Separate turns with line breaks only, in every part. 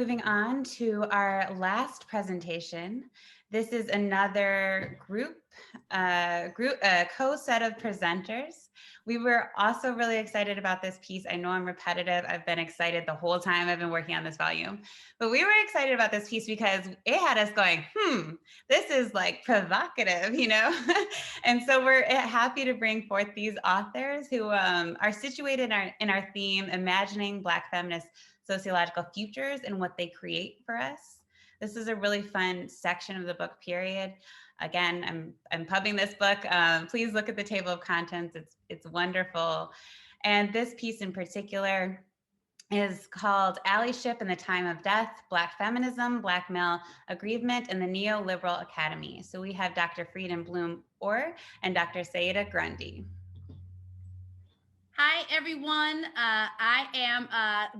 Moving on to our last presentation. This is another co-set of presenters. We were also really excited about this piece. I know I'm repetitive. I've been excited the whole time I've been working on this volume, but we were excited about this piece because it had us going, this is like provocative, you know? And so we're happy to bring forth these authors who are situated in our theme, imagining Black feminist sociological futures and what they create for us. This is a really fun section of the book, period. Again, I'm pubbing this book. Please look at the table of contents. It's wonderful. And this piece in particular is called Allyship in the Time of Death, Black Feminism, Black Male Aggrievement, and the Neoliberal Academy. So we have Dr. Freeden Blume Oeur and Dr. Saida Grundy.
Hi, everyone. I am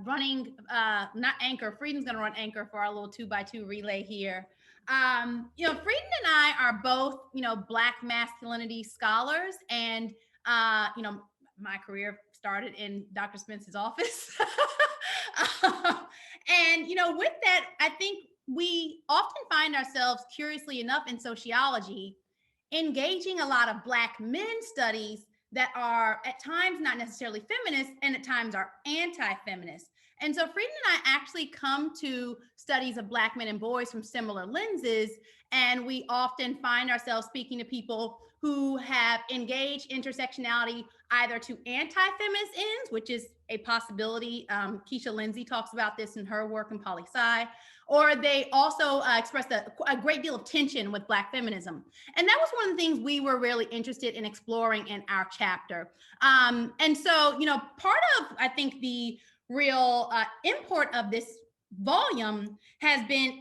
running, not Anchor. Freeden's going to run Anchor for our little 2x2 relay here. Freeden and I are both, Black masculinity scholars. And, my career started in Dr. Spence's office. And, with that, I think we often find ourselves, curiously enough, in sociology, engaging a lot of Black men studies that are at times not necessarily feminist and at times are anti-feminist. And so Freeden and I actually come to studies of Black men and boys from similar lenses. And we often find ourselves speaking to people who have engaged intersectionality either to anti-feminist ends, which is a possibility. Keisha Lindsay talks about this in her work in poli-sci, or they also expressed a great deal of tension with Black feminism. And that was one of the things we were really interested in exploring in our chapter. And so, part of, I think, the real import of this volume has been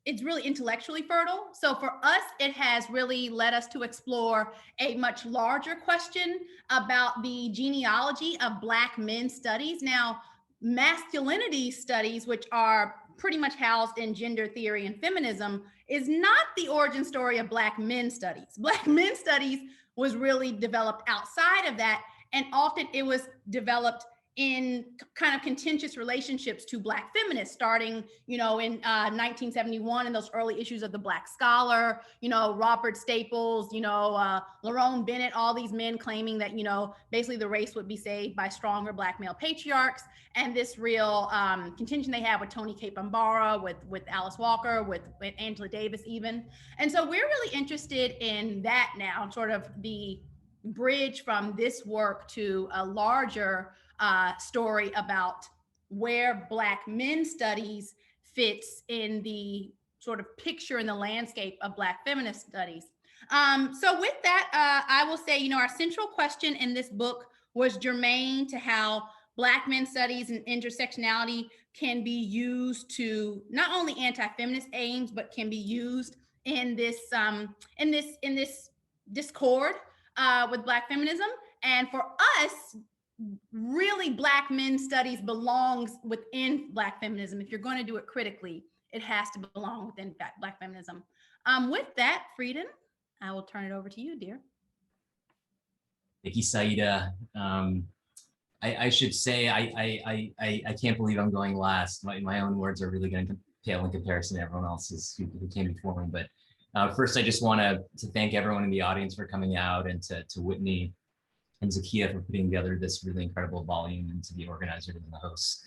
it's really intellectually fertile. So for us, it has really led us to explore a much larger question about the genealogy of Black men studies. Now, masculinity studies, which are pretty much housed in gender theory and feminism, is not the origin story of Black men studies. Black men studies was really developed outside of that, and often it was developed in kind of contentious relationships to Black feminists, starting, in 1971 in those early issues of the Black Scholar, Robert Staples, Lerone Bennett, all these men claiming that, basically the race would be saved by stronger Black male patriarchs. And this real contention they have with Toni Cade Bambara, with Alice Walker, with Angela Davis even. And so we're really interested in that now, sort of the bridge from this work to a larger story about where Black men studies fits in the sort of picture in the landscape of Black feminist studies. So with that, I will say, our central question in this book was germane to how Black men studies and intersectionality can be used to not only anti-feminist aims, but can be used in this discord with Black feminism. And for us, really Black men studies belongs within Black feminism. If you're going to do it critically, it has to belong within Black feminism. With that, Freeden, I will turn it over to you, dear.
Thank you, Saida. I should say I can't believe I'm going last. My own words are really going to pale in comparison to everyone else's who came before me. But first, I just want to thank everyone in the audience for coming out, and to Whitney and Zakia for putting together this really incredible volume, and to the organizers and the hosts.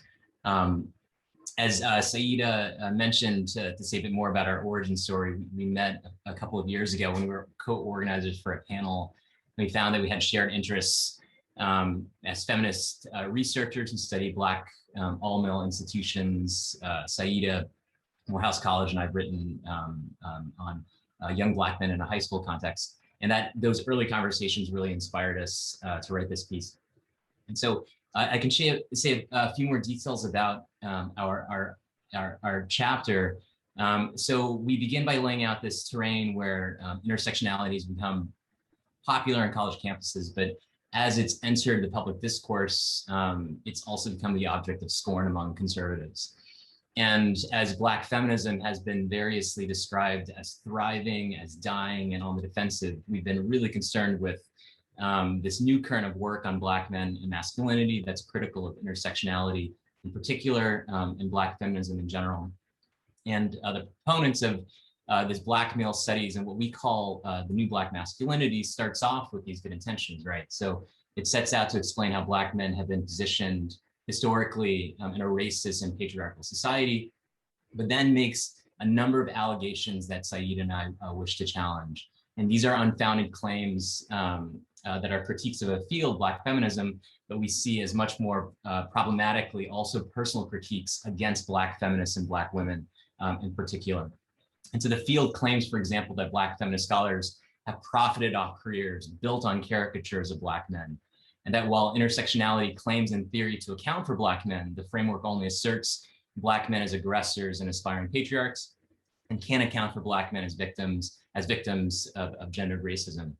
As Saida mentioned, to say a bit more about our origin story, we met a couple of years ago when we were co-organizers for a panel. We found that we had shared interests as feminist researchers who study Black all-male institutions. Saida, Morehouse College, and I've written on young Black men in a high school context. And those early conversations really inspired us to write this piece. And so I can say a few more details about our chapter. So we begin by laying out this terrain where intersectionality has become popular on college campuses, but as it's entered the public discourse, it's also become the object of scorn among conservatives. And as Black feminism has been variously described as thriving, as dying, and on the defensive, we've been really concerned with this new current of work on Black men and masculinity that's critical of intersectionality in particular, and Black feminism in general. And the proponents of this Black male studies and what we call the new Black masculinity starts off with these good intentions, right? So it sets out to explain how Black men have been positioned historically in a racist and patriarchal society, but then makes a number of allegations that Saida and I wish to challenge. And these are unfounded claims that are critiques of a field, Black feminism, but we see as much more problematically also personal critiques against Black feminists and Black women in particular. And so the field claims, for example, that Black feminist scholars have profited off careers built on caricatures of Black men. And that while intersectionality claims in theory to account for Black men, the framework only asserts Black men as aggressors and aspiring patriarchs, and can't account for Black men as victims of gendered racism.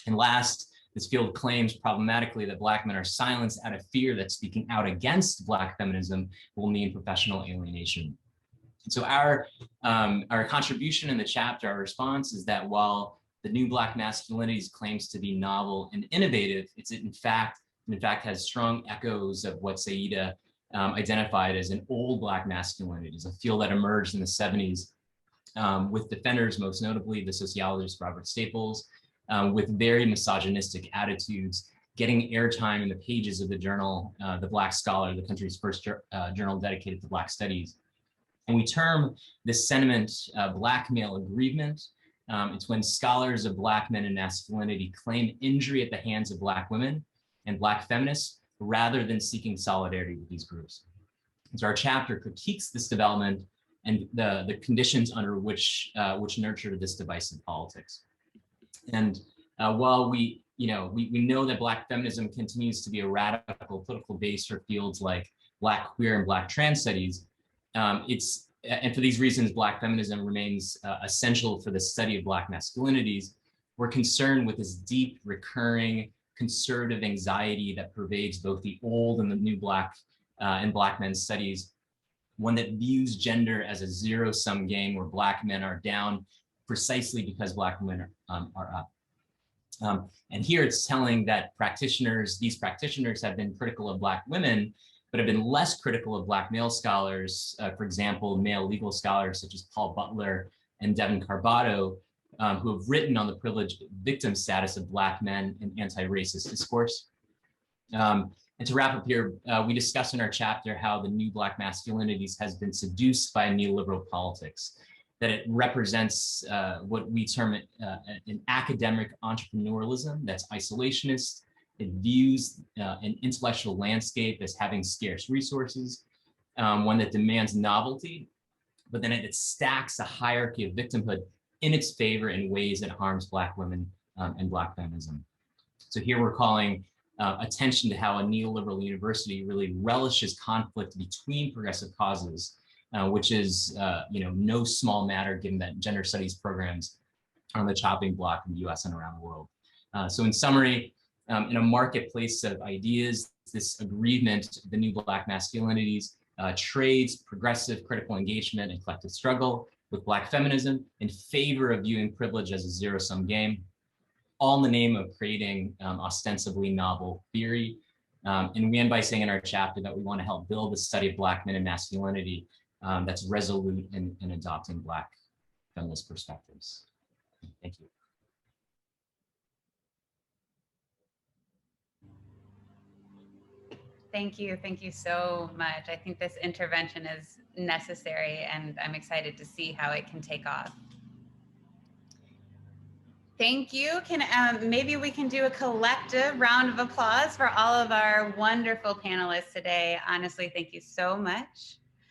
And last, this field claims problematically that Black men are silenced out of fear that speaking out against Black feminism will mean professional alienation. And so our contribution in the chapter, our response is that while the new Black masculinities claims to be novel and innovative, it's in fact has strong echoes of what Saida identified as an old Black masculinity, a field that emerged in the 70s with defenders, most notably the sociologist Robert Staples, with very misogynistic attitudes, getting airtime in the pages of the journal, The Black Scholar, the country's first journal dedicated to Black studies. And we term this sentiment Black male aggrievement. It's when scholars of Black men and masculinity claim injury at the hands of Black women and Black feminists rather than seeking solidarity with these groups. And so our chapter critiques this development and the conditions under which nurtured this divisive politics. And while we know that Black feminism continues to be a radical political base for fields like Black queer and Black trans studies, and for these reasons, Black feminism remains essential for the study of Black masculinities. We're concerned with this deep, recurring, conservative anxiety that pervades both the old and the new Black and Black men's studies, one that views gender as a zero-sum game where Black men are down precisely because Black women are up. And here it's telling that these practitioners have been critical of Black women, but have been less critical of Black male scholars, for example, male legal scholars such as Paul Butler and Devin Carbato, who have written on the privileged victim status of Black men in anti-racist discourse. And to wrap up here, we discuss in our chapter how the new Black masculinities has been seduced by a neoliberal politics, that it represents what we term an academic entrepreneurialism that's isolationist. It views an intellectual landscape as having scarce resources, one that demands novelty, but then it stacks a hierarchy of victimhood in its favor in ways that harms Black women and Black feminism. So here we're calling attention to how a neoliberal university really relishes conflict between progressive causes, which is no small matter given that gender studies programs are on the chopping block in the US and around the world. So in summary, in a marketplace of ideas, this aggrievement, the new Black masculinities, trades progressive critical engagement and collective struggle with Black feminism in favor of viewing privilege as a zero-sum game, all in the name of creating ostensibly novel theory. And we end by saying in our chapter that we want to help build the study of Black men and masculinity that's resolute in adopting Black feminist perspectives. Thank you.
Thank you so much. I think this intervention is necessary, and I'm excited to see how it can take off. Thank you. Maybe we can do a collective round of applause for all of our wonderful panelists today. Honestly, thank you so much.